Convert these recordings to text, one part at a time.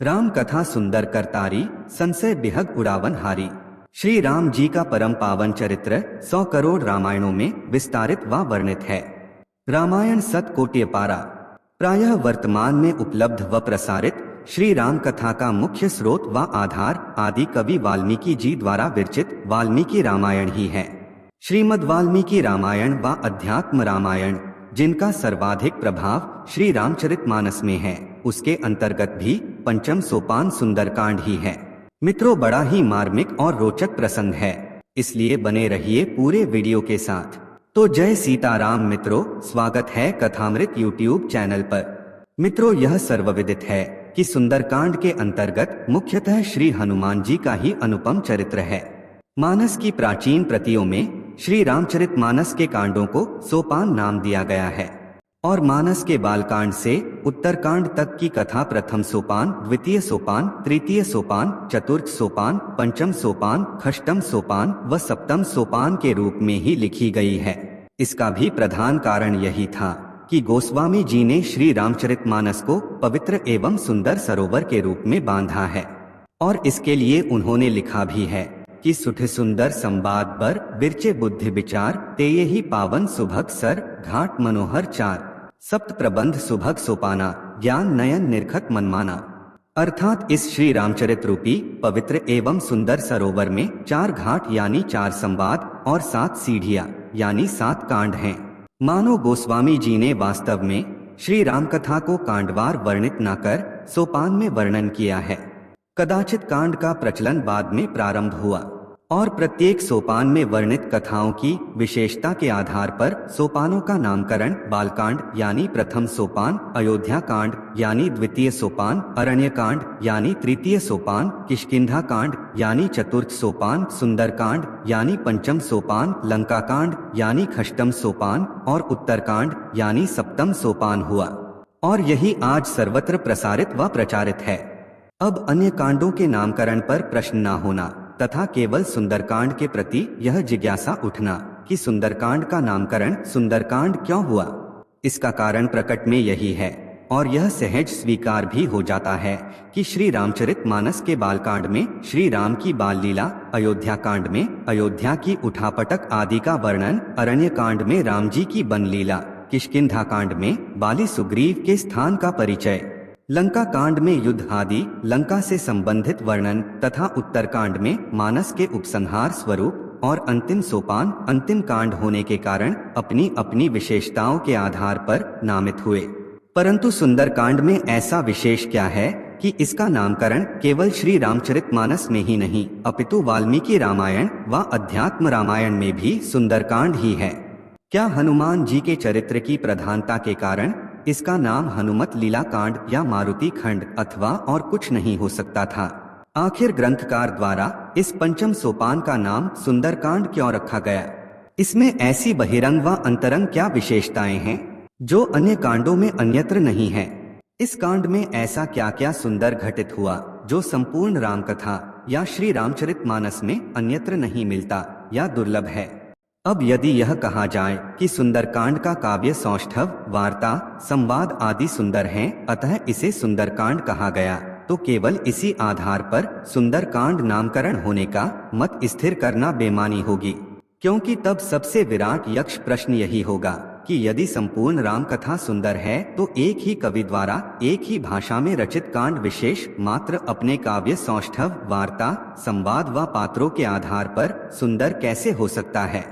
राम कथा सुंदर करतारी, संशय बिहग उड़ावन हारी। श्री राम जी का परम पावन चरित्र 100 करोड़ रामायणों में विस्तारित व वर्णित है। रामायण सतकोटि अपारा। प्रायः वर्तमान में उपलब्ध व प्रसारित श्री राम कथा का मुख्य स्रोत व आधार आदि कवि वाल्मीकि जी द्वारा विरचित वाल्मीकि रामायण ही है। श्रीमद् वाल्मीकि रामायण व अध्यात्म रामायण, जिनका सर्वाधिक प्रभाव श्री रामचरितमानस में है, उसके अंतर्गत भी पंचम सोपान सुंदरकांड ही है। मित्रों, बड़ा ही मार्मिक और रोचक प्रसंग है, इसलिए बने रहिए पूरे वीडियो के साथ। तो जय सीताराम मित्रों, स्वागत है कथामृत यूट्यूब चैनल पर। मित्रों, यह सर्वविदित है कि सुंदरकांड के अंतर्गत मुख्यतः श्री हनुमान जी का ही अनुपम चरित्र है। मानस की प्राचीन प्रतियों में श्री रामचरितमानस के कांडों को सोपान नाम दिया गया है और मानस के बालकांड से उत्तरकांड तक की कथा प्रथम सोपान, द्वितीय सोपान, तृतीय सोपान, चतुर्थ सोपान, पंचम सोपान, षष्ठम सोपान व सप्तम सोपान के रूप में ही लिखी गई है। इसका भी प्रधान कारण यही था कि गोस्वामी जी ने श्री रामचरितमानस को पवित्र एवं सुंदर सरोवर के रूप में बांधा है और इसके लिए उन्होंने लिखा भी है कि सुठ सुंदर संवाद बर बिरचे बुद्धि विचार, ते ही पावन सुभग सर घाट मनोहर चार, सप्त प्रबंध सुभग सोपाना, ज्ञान नयन निर्खत मनमाना। अर्थात इस श्री रामचरित रूपी पवित्र एवं सुंदर सरोवर में 4 घाट यानी 4 संवाद और 7 सीढ़ियां यानी 7 कांड हैं। मानो गोस्वामी जी ने वास्तव में श्री राम कथा को कांडवार वर्णित न कर सोपान में वर्णन किया है। कदाचित कांड का प्रचलन बाद में प्रारंभ हुआ और प्रत्येक सोपान में वर्णित कथाओं की विशेषता के आधार पर सोपानों का नामकरण बालकांड यानी प्रथम सोपान, अयोध्या कांड यानी द्वितीय सोपान, अरण्य कांड यानी तृतीय सोपान, किष्किंधा कांड यानी चतुर्थ सोपान, सुंदरकांड यानी पंचम सोपान, लंका कांड यानी षष्ठम सोपान और उत्तरकांड यानी सप्तम सोपान हुआ और यही आज सर्वत्र प्रसारित व प्रचारित है। अब अन्य कांडों के नामकरण पर प्रश्न न होना तथा केवल सुंदरकांड के प्रति यह जिज्ञासा उठना कि सुंदरकांड का नामकरण सुंदरकांड क्यों हुआ। इसका कारण प्रकट में यही है और यह सहज स्वीकार भी हो जाता है कि श्री रामचरितमानस के बालकांड में श्री राम की बाल लीला, अयोध्या कांड में अयोध्या की उठापटक आदि का वर्णन, अरण्य कांड में राम जी की वन लीला, किष्किंधा कांड में बाली सुग्रीव के स्थान का परिचय, लंका कांड में युद्ध आदि लंका से संबंधित वर्णन तथा उत्तरकांड में मानस के उपसंहार स्वरूप और अंतिम सोपान अंतिम कांड होने के कारण अपनी अपनी विशेषताओं के आधार पर नामित हुए। परंतु सुंदरकांड में ऐसा विशेष क्या है कि इसका नामकरण केवल श्री रामचरितमानस में ही नहीं अपितु वाल्मीकि रामायण व अध्यात्म रामायण में भी सुंदरकांड ही है। क्या हनुमान जी के चरित्र की प्रधानता के कारण इसका नाम हनुमत लीला कांड या मारुति खंड अथवा और कुछ नहीं हो सकता था? आखिर ग्रंथकार द्वारा इस पंचम सोपान का नाम सुंदरकांड क्यों रखा गया? इसमें ऐसी बहिरंग व अंतरंग क्या विशेषताएं हैं जो अन्य कांडों में अन्यत्र नहीं है? इस कांड में ऐसा क्या क्या सुंदर घटित हुआ जो संपूर्ण राम कथा या श्री रामचरितमानस में अन्यत्र नहीं मिलता या दुर्लभ है? अब यदि यह कहा जाए कि सुंदरकांड का काव्य सौष्ठव, वार्ता, संवाद आदि सुंदर हैं, अतः इसे सुंदरकांड कहा गया, तो केवल इसी आधार पर सुंदरकांड नामकरण होने का मत स्थिर करना बेमानी होगी, क्योंकि तब सबसे विराट यक्ष प्रश्न यही होगा कि यदि संपूर्ण राम कथा सुंदर है तो एक ही कवि द्वारा एक ही भाषा में रचित कांड विशेष मात्र अपने काव्य सौष्ठव, वार्ता, संवाद व पात्रों के आधार पर सुंदर कैसे हो सकता है?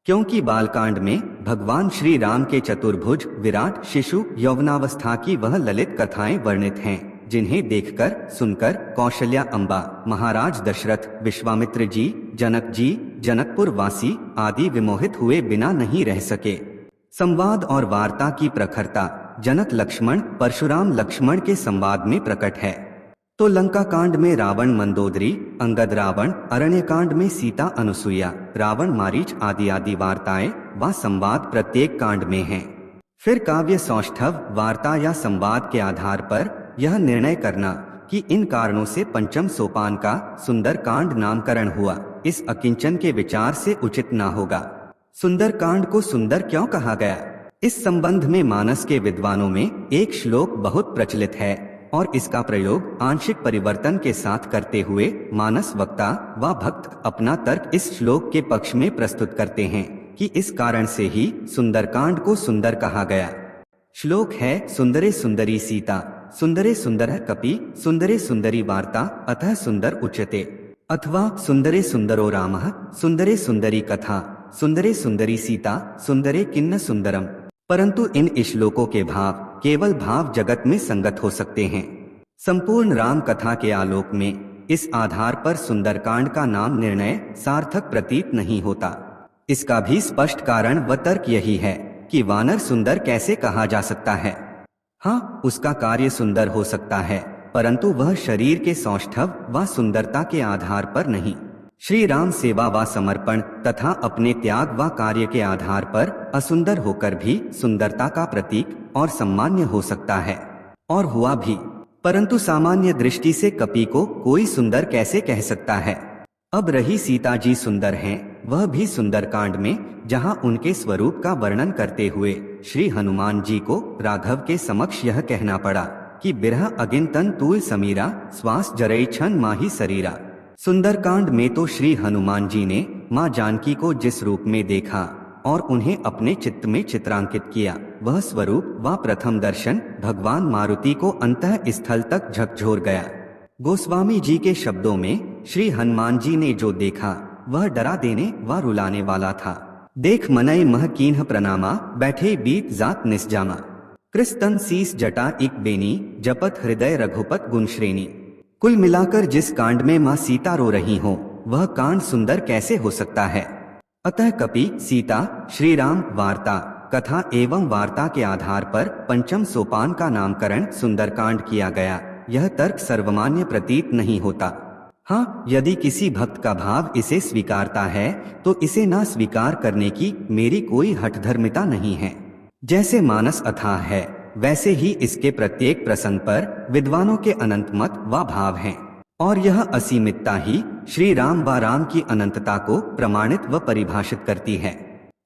क्योंकि बालकांड में भगवान श्री राम के चतुर्भुज, विराट, शिशु, यौवनावस्था की वह ललित कथाएं वर्णित हैं, जिन्हें देखकर सुनकर कौशल्या अम्बा, महाराज दशरथ, विश्वामित्र जी, जनक जी, जनकपुर वासी आदि विमोहित हुए बिना नहीं रह सके। संवाद और वार्ता की प्रखरता जनक लक्ष्मण, परशुराम लक्ष्मण के संवाद में प्रकट है। तो लंका कांड में रावण मंदोदरी, अंगद रावण, अरण्य कांड में सीता अनुसुईया, रावण मारीच आदि आदि वार्ताएं व संवाद प्रत्येक कांड में हैं। फिर काव्य सौष्ठव, वार्ता या संवाद के आधार पर यह निर्णय करना कि इन कारणों से पंचम सोपान का सुंदर कांड नामकरण हुआ, इस अकिंचन के विचार से उचित न होगा। सुंदर कांड को सुंदर क्यों कहा गया? इस संबंध में मानस के विद्वानों में एक श्लोक बहुत प्रचलित है और इसका प्रयोग आंशिक परिवर्तन के साथ करते हुए मानस वक्ता व भक्त अपना तर्क इस श्लोक के पक्ष में प्रस्तुत करते हैं कि इस कारण से ही सुंदरकांड को सुंदर कहा गया। श्लोक है सुंदरे सुंदरी सीता, सुंदरे सुंदर कपि, सुंदरे सुंदरी वार्ता, अतः सुंदर उच्यते। अथवा सुंदरे सुंदरो रामः, सुंदरे सुंदरी कथा, सुंदरे सुंदरी सीता, सुंदरे किन्न सुंदरम। परंतु इन श्लोकों के भाव केवल भाव जगत में संगत हो सकते हैं। संपूर्ण राम कथा के आलोक में इस आधार पर सुंदरकांड का नाम निर्णय सार्थक प्रतीत नहीं होता। इसका भी स्पष्ट कारण व तर्क यही है कि वानर सुंदर कैसे कहा जा सकता है। हाँ, उसका कार्य सुंदर हो सकता है, परंतु वह शरीर के सौष्ठव व सुंदरता के आधार पर नहीं। श्री राम सेवा व समर्पण तथा अपने त्याग व कार्य के आधार पर असुंदर होकर भी सुंदरता का प्रतीक और सम्मान्य हो सकता है, और हुआ भी। परंतु सामान्य दृष्टि से कपि को कोई सुंदर कैसे कह सकता है। अब रही सीता जी सुंदर हैं, वह भी सुंदरकांड में, जहां उनके स्वरूप का वर्णन करते हुए श्री हनुमान जी को राघव के समक्ष यह कहना पड़ा कि बिरह अगिन तन तूल समीरा, श्वास जरई छन माही शरीरा। सुंदरकांड में तो श्री हनुमान जी ने मां जानकी को जिस रूप में देखा और उन्हें अपने चित्त में चित्रांकित किया, वह स्वरूप व प्रथम दर्शन भगवान मारुति को अंतः स्थल तक झकझोर गया। गोस्वामी जी के शब्दों में श्री हनुमान जी ने जो देखा वह डरा देने व रुलाने वाला था। देख मनई मह कीन्ह प्रणामा, बैठे बीत जात निस्जामा। कृस्तन शीस जटा इक बेनी, जपत हृदय रघुपत गुणश्रेणी। कुल मिलाकर जिस कांड में मां सीता रो रही हो, वह कांड सुंदर कैसे हो सकता है। अतः कपि, सीता, श्री राम, वार्ता, कथा एवं वार्ता के आधार पर पंचम सोपान का नामकरण सुंदरकांड किया गया, यह तर्क सर्वमान्य प्रतीत नहीं होता। हाँ, यदि किसी भक्त का भाव इसे स्वीकारता है तो इसे ना स्वीकार करने की मेरी कोई हठधर्मिता नहीं है। जैसे मानस अथाह है, वैसे ही इसके प्रत्येक प्रसंग पर विद्वानों के अनंत मत व भाव हैं, और यह असीमितता ही श्री राम व राम की अनंतता को प्रमाणित व परिभाषित करती है।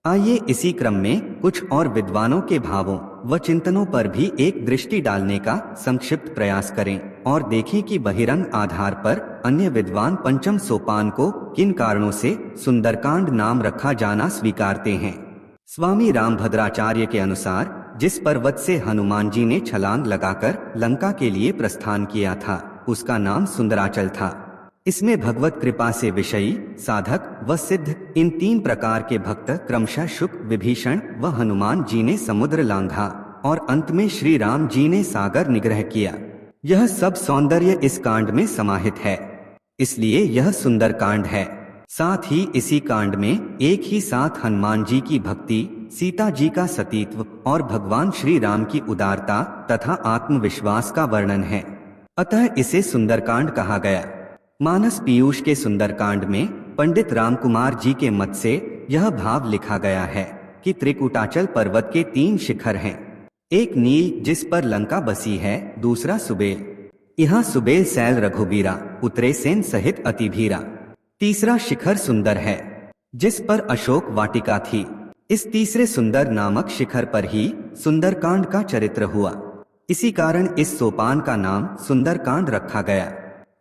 आइए इसी क्रम में कुछ और विद्वानों के भावों व चिंतनों पर भी एक दृष्टि डालने का संक्षिप्त प्रयास करें और देखें कि बहिरंग आधार पर अन्य विद्वान पंचम सोपान को किन कारणों से सुंदरकांड नाम रखा जाना स्वीकारते हैं। स्वामी रामभद्राचार्य के अनुसार जिस पर्वत से हनुमान जी ने छलांग लगाकर लंका के लिए प्रस्थान किया था, उसका नाम सुंदराचल था। इसमें भगवत कृपा से विषयी, साधक व सिद्ध इन तीन प्रकार के भक्त क्रमशः शुक, विभीषण व हनुमान जी ने समुद्र लांघा और अंत में श्री राम जी ने सागर निग्रह किया। यह सब सौंदर्य इस कांड में समाहित है, इसलिए यह सुंदर कांड है। साथ ही इसी कांड में एक ही साथ हनुमान जी की भक्ति, सीता जी का सतीत्व और भगवान श्री राम की उदारता तथा आत्मविश्वास का वर्णन है। अतः इसे सुंदरकांड कहा गया। मानस पीयूष के सुंदरकांड में पंडित रामकुमार जी के मत से यह भाव लिखा गया है कि त्रिकुटाचल पर्वत के 3 शिखर हैं। एक नील जिस पर लंका बसी है, दूसरा सुबेल, यहाँ सुबेल सैल रघुबीरा, उतरे सेन सहित अतिभीरा। तीसरा शिखर सुंदर है जिस पर अशोक वाटिका थी। इस तीसरे सुंदर नामक शिखर पर ही सुंदरकांड का चरित्र हुआ। इसी कारण इस सोपान का नाम सुंदरकांड रखा गया।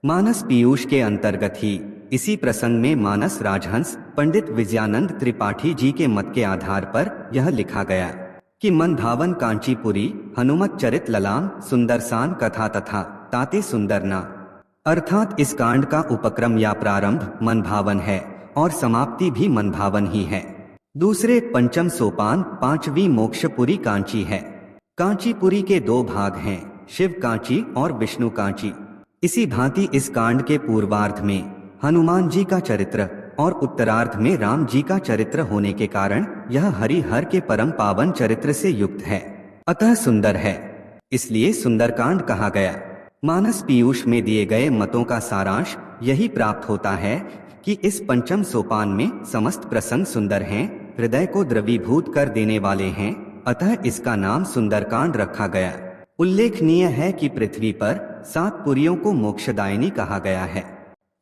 मानस पीयूष के अंतर्गत ही इसी प्रसंग में मानस राजहंस पंडित विजयानंद त्रिपाठी जी के मत के आधार पर यह लिखा गया कि मन भावन कांचीपुरी, हनुमत चरित ललाम, सुंदरसान कथा तथा ताते सुंदरना। अर्थात इस कांड का उपक्रम या प्रारंभ मन भावन है और समाप्ति भी मन भावन ही है। दूसरे पंचम सोपान 5वीं मोक्षपुरी कांची है। कांचीपुरी के 2 भाग हैं, शिव कांची और विष्णु कांची। इसी भांति इस कांड के पूर्वार्ध में हनुमान जी का चरित्र और उत्तरार्ध में राम जी का चरित्र होने के कारण यह हरिहर के परम पावन चरित्र से युक्त है, अतः सुंदर है, इसलिए सुंदरकांड कहा गया। मानस पीयूष में दिए गए मतों का सारांश यही प्राप्त होता है कि इस पंचम सोपान में समस्त प्रसंग सुंदर हैं, हृदय को द्रवीभूत कर देने वाले हैं, अतः इसका नाम सुंदरकांड रखा गया। उल्लेखनीय है कि पृथ्वी पर 7 पुरियों को मोक्षदायिनी कहा गया है।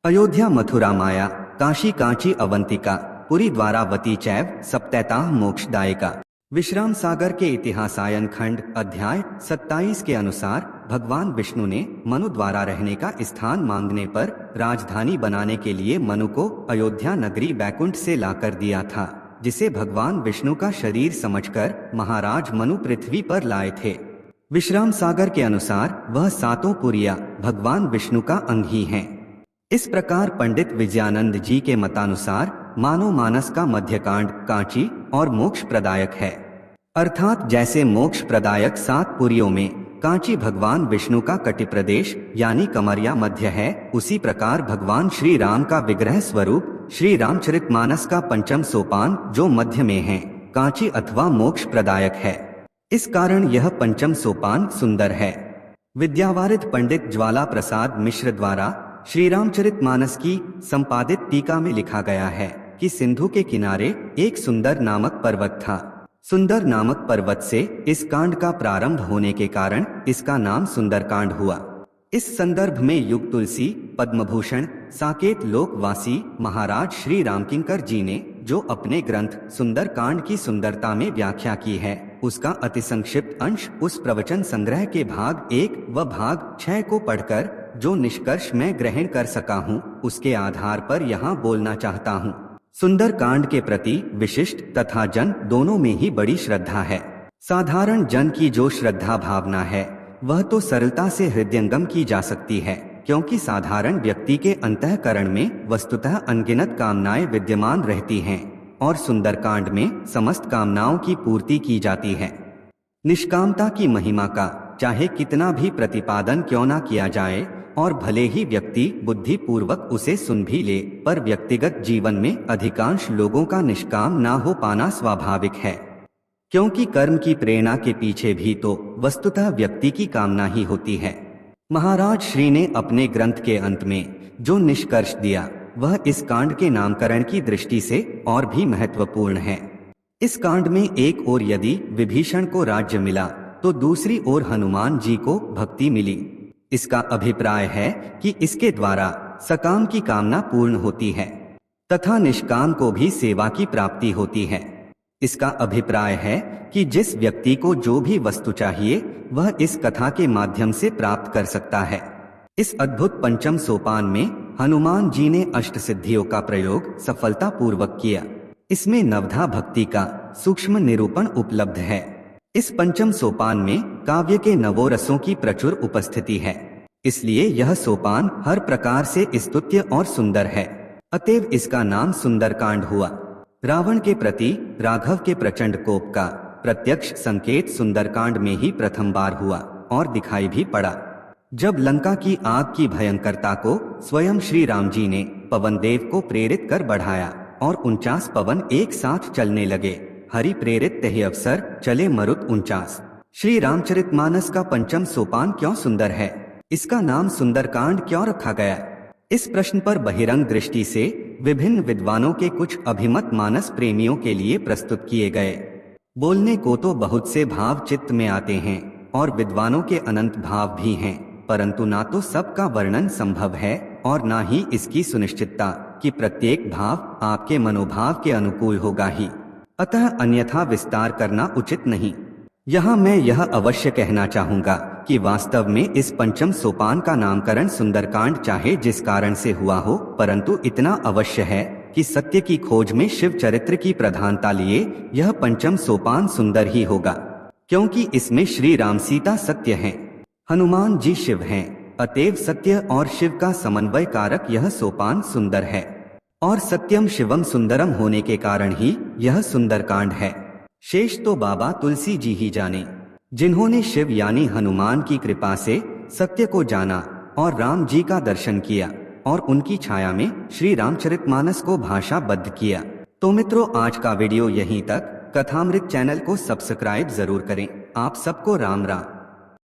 अयोध्या, मथुरा, माया, काशी, कांची, अवंतिका, पुरी, द्वारावती चैव सप्तैताः मोक्षदायिका। विश्राम सागर के इतिहासायन खंड अध्याय 27 के अनुसार भगवान विष्णु ने मनु द्वारा रहने का स्थान मांगने पर राजधानी बनाने के लिए मनु को अयोध्या नगरी बैकुंठ से लाकर दिया था, जिसे भगवान विष्णु का शरीर समझकर महाराज मनु पृथ्वी पर लाए थे। विश्राम सागर के अनुसार वह सातों पुरिया भगवान विष्णु का अंग ही हैं। इस प्रकार पंडित विजयानंद जी के मतानुसार मानव मानस का मध्यकांड कांची और मोक्ष प्रदायक है, अर्थात जैसे मोक्ष प्रदायक 7 पुरियों में कांची भगवान विष्णु का कटि प्रदेश यानी कमरिया मध्य है, उसी प्रकार भगवान श्री राम का विग्रह स्वरूप श्री रामचरितमानस का पंचम सोपान जो मध्य में है कांची अथवा मोक्ष प्रदायक है। इस कारण यह पंचम सोपान सुंदर है। विद्यावारिध पंडित ज्वाला प्रसाद मिश्र द्वारा श्री रामचरितमानस की संपादित टीका में लिखा गया है कि सिंधु के किनारे एक सुंदर नामक पर्वत था। सुंदर नामक पर्वत से इस कांड का प्रारंभ होने के कारण इसका नाम सुंदरकांड हुआ। इस संदर्भ में युग तुलसी पद्मभूषण साकेत लोकवासी महाराज श्री रामकिंकर जी ने जो अपने ग्रंथ सुंदरकांड की सुंदरता में व्याख्या की है, उसका अति संक्षिप्त अंश उस प्रवचन संग्रह के भाग 1 व भाग 6 को पढ़कर जो निष्कर्ष मैं ग्रहण कर सका हूँ, उसके आधार पर यहाँ बोलना चाहता हूँ। सुंदरकांड के प्रति विशिष्ट तथा जन दोनों में ही बड़ी श्रद्धा है। साधारण जन की जो श्रद्धा भावना है वह तो सरलता से हृदयंगम की जा सकती है, क्योंकि साधारण व्यक्ति के अंतःकरण में वस्तुतः अनगिनत कामनाएं विद्यमान रहती हैं और सुंदरकांड में समस्त कामनाओं की पूर्ति की जाती है। निष्कामता की महिमा का चाहे कितना भी प्रतिपादन क्यों ना किया जाए और भले ही व्यक्ति बुद्धि पूर्वक उसे सुन भी ले, पर व्यक्तिगत जीवन में अधिकांश लोगों का निष्काम ना हो पाना स्वाभाविक है, क्योंकि कर्म की प्रेरणा के पीछे भी तो वस्तुतः व्यक्ति की कामना ही होती है। महाराज श्री ने अपने ग्रंथ के अंत में जो निष्कर्ष दिया वह इस कांड के नामकरण की दृष्टि से और भी महत्वपूर्ण है। इस कांड में एक ओर यदि विभीषण को राज्य मिला तो दूसरी ओर हनुमान जी को भक्ति मिली। इसका अभिप्राय है कि इसके द्वारा सकाम की कामना पूर्ण होती है तथा निष्काम को भी सेवा की प्राप्ति होती है। इसका अभिप्राय है कि जिस व्यक्ति को जो भी वस्तु चाहिए वह इस कथा के माध्यम से प्राप्त कर सकता है। इस अद्भुत पंचम सोपान में हनुमान जी ने अष्ट सिद्धियों का प्रयोग सफलतापूर्वक किया। इसमें नवधा भक्ति का सूक्ष्म निरूपण उपलब्ध है। इस पंचम सोपान में काव्य के नवोरसों की प्रचुर उपस्थिति है, इसलिए यह सोपान हर प्रकार से स्तुत्य और सुंदर है, अतएव इसका नाम सुंदरकांड हुआ। रावण के प्रति राघव के प्रचंड कोप का प्रत्यक्ष संकेत सुंदरकांड में ही प्रथम बार हुआ और दिखाई भी पड़ा, जब लंका की आग की भयंकरता को स्वयं श्री राम जी ने पवन देव को प्रेरित कर बढ़ाया और 49 पवन एक साथ चलने लगे। हरि प्रेरित तेहि अवसर चले मरुत 49। श्री रामचरितमानस का पंचम सोपान क्यों सुंदर है, इसका नाम सुंदरकांड क्यों रखा गया? इस प्रश्न पर बहिरंग दृष्टि से विभिन्न विद्वानों के कुछ अभिमत मानस प्रेमियों के लिए प्रस्तुत किए गए। बोलने को तो बहुत से भाव चित्त में आते हैं और विद्वानों के अनंत भाव भी हैं, परंतु ना तो सबका वर्णन संभव है और ना ही इसकी सुनिश्चितता कि प्रत्येक भाव आपके मनोभाव के अनुकूल होगा ही, अतः अन्यथा विस्तार करना उचित नहीं। यहाँ मैं यह अवश्य कहना चाहूँगा कि वास्तव में इस पंचम सोपान का नामकरण सुंदरकांड चाहे जिस कारण से हुआ हो, परंतु इतना अवश्य है कि सत्य की खोज में शिव चरित्र की प्रधानता लिए यह पंचम सोपान सुंदर ही होगा, क्योंकि इसमें श्री राम सीता सत्य हैं, हनुमान जी शिव हैं, अतएव सत्य और शिव का समन्वय कारक यह सोपान सुंदर है और सत्यम शिवम सुंदरम होने के कारण ही यह सुंदरकांड है। शेष तो बाबा तुलसी जी ही जाने, जिन्होंने शिव यानी हनुमान की कृपा से सत्य को जाना और राम जी का दर्शन किया और उनकी छाया में श्री रामचरितमानस को भाषाबद्ध किया। तो मित्रों, आज का वीडियो यहीं तक। कथामृत चैनल को सब्सक्राइब जरूर करें। आप सबको राम राम।